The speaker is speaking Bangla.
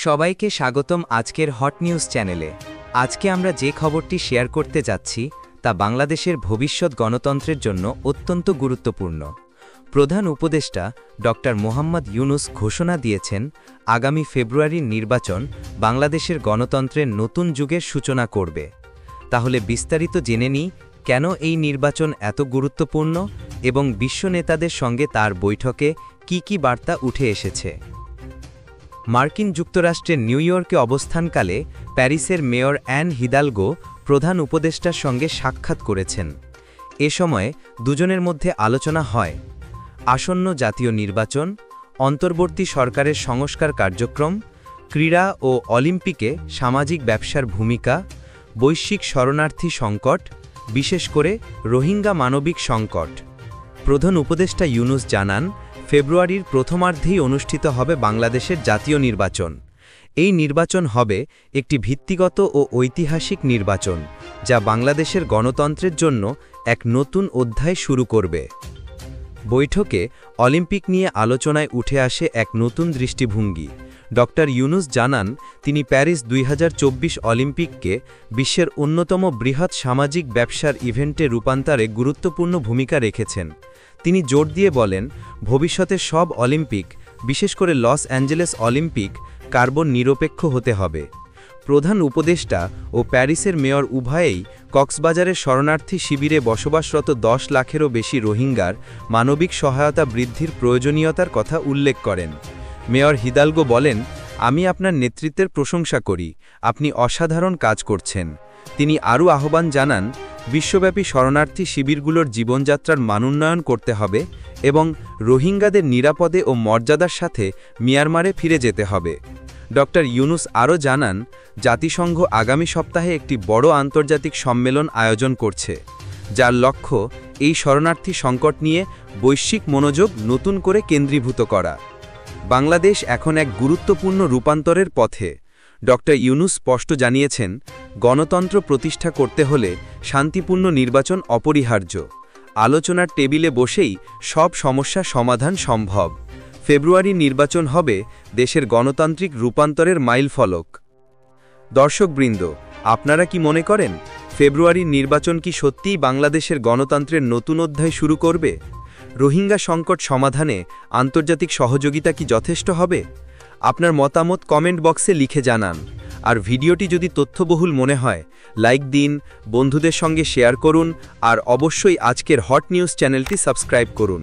সবাইকে স্বাগতম আজকের হট নিউজ চ্যানেলে। আজকে আমরা যে খবরটি শেয়ার করতে যাচ্ছি তা বাংলাদেশের ভবিষ্যৎ গণতন্ত্রের জন্য অত্যন্ত গুরুত্বপূর্ণ। প্রধান উপদেষ্টা ডক্টর মোহাম্মদ ইউনুস ঘোষণা দিয়েছেন, আগামী ফেব্রুয়ারির নির্বাচন বাংলাদেশের গণতন্ত্রের নতুন যুগের সূচনা করবে। তাহলে বিস্তারিত জেনে নিই কেন এই নির্বাচন এত গুরুত্বপূর্ণ এবং বিশ্ব নেতাদের সঙ্গে তার বৈঠকে কি বার্তা উঠে এসেছে। মার্কিন যুক্তরাষ্ট্রের নিউ ইয়র্কে অবস্থানকালে প্যারিসের মেয়র অ্যান হিদালগো প্রধান উপদেষ্টার সঙ্গে সাক্ষাৎ করেছেন। এ সময় দুজনের মধ্যে আলোচনা হয় আসন্ন জাতীয় নির্বাচন, অন্তর্বর্তী সরকারের সংস্কার কার্যক্রম, ক্রীড়া ও অলিম্পিকে সামাজিক ব্যবসার ভূমিকা, বৈশ্বিক শরণার্থী সংকট, বিশেষ করে রোহিঙ্গা মানবিক সংকট। প্রধান উপদেষ্টা ইউনুস জানান, ফেব্রুয়ারির প্রথমার্ধেই অনুষ্ঠিত হবে বাংলাদেশের জাতীয় নির্বাচন। এই নির্বাচন হবে একটি ভিত্তিগত ও ঐতিহাসিক নির্বাচন, যা বাংলাদেশের গণতন্ত্রের জন্য এক নতুন অধ্যায় শুরু করবে। বৈঠকে অলিম্পিক নিয়ে আলোচনায় উঠে আসে এক নতুন দৃষ্টিভঙ্গি। ডক্টর ইউনুস জানান, তিনি প্যারিস 2024 অলিম্পিককে বিশ্বের অন্যতম বৃহৎ সামাজিক ব্যবসার ইভেন্টে রূপান্তরে গুরুত্বপূর্ণ ভূমিকা রেখেছেন। তিনি জোর দিয়ে বলেন, ভবিষ্যতের সব অলিম্পিক, বিশেষ করে লস অ্যাঞ্জেলেস অলিম্পিক, কার্বন নিরপেক্ষ হতে হবে। প্রধান উপদেষ্টা ও প্যারিসের মেয়র উভয়েই কক্সবাজারের শরণার্থী শিবিরে বসবাসরত 10 লাখেরও বেশি রোহিঙ্গার মানবিক সহায়তা বৃদ্ধির প্রয়োজনীয়তার কথা উল্লেখ করেন। মেয়র হিদালগো বলেন, আমি আপনার নেতৃত্বের প্রশংসা করি, আপনি অসাধারণ কাজ করছেন। তিনি আরও আহ্বান জানান, বিশ্বব্যাপী শরণার্থী শিবিরগুলোর জীবনযাত্রার মানোন্নয়ন করতে হবে এবং রোহিঙ্গাদের নিরাপদে ও মর্যাদার সাথে মিয়ানমারে ফিরে যেতে হবে। ডক্টর ইউনুস আরও জানান, জাতিসংঘ আগামী সপ্তাহে একটি বড় আন্তর্জাতিক সম্মেলন আয়োজন করছে, যার লক্ষ্য এই শরণার্থী সংকট নিয়ে বৈশ্বিক মনোযোগ নতুন করে কেন্দ্রীভূত করা। বাংলাদেশ এখন এক গুরুত্বপূর্ণ রূপান্তরের পথে। ডক্টর ইউনুস স্পষ্ট জানিয়েছেন, গণতন্ত্র প্রতিষ্ঠা করতে হলে শান্তিপূর্ণ নির্বাচন অপরিহার্য। আলোচনার টেবিলে বসেই সব সমস্যা সমাধান সম্ভব। ফেব্রুয়ারি নির্বাচন হবে দেশের গণতান্ত্রিক রূপান্তরের মাইলফলক। দর্শকবৃন্দ, আপনারা কি মনে করেন, ফেব্রুয়ারির নির্বাচন কি সত্যিই বাংলাদেশের গণতন্ত্রের নতুন অধ্যায় শুরু করবে? রোহিঙ্গা সংকট সমাধানে আন্তর্জাতিক সহযোগিতা কি যথেষ্ট হবে? আপনার মতামত কমেন্ট বক্সে লিখে জানান। আর ভিডিওটি যদি তথ্যবহুল মনে হয়, লাইক দিন, বন্ধুদের সঙ্গে শেয়ার করুন আর অবশ্যই আজকের হট নিউজ চ্যানেলটি সাবস্ক্রাইব করুন।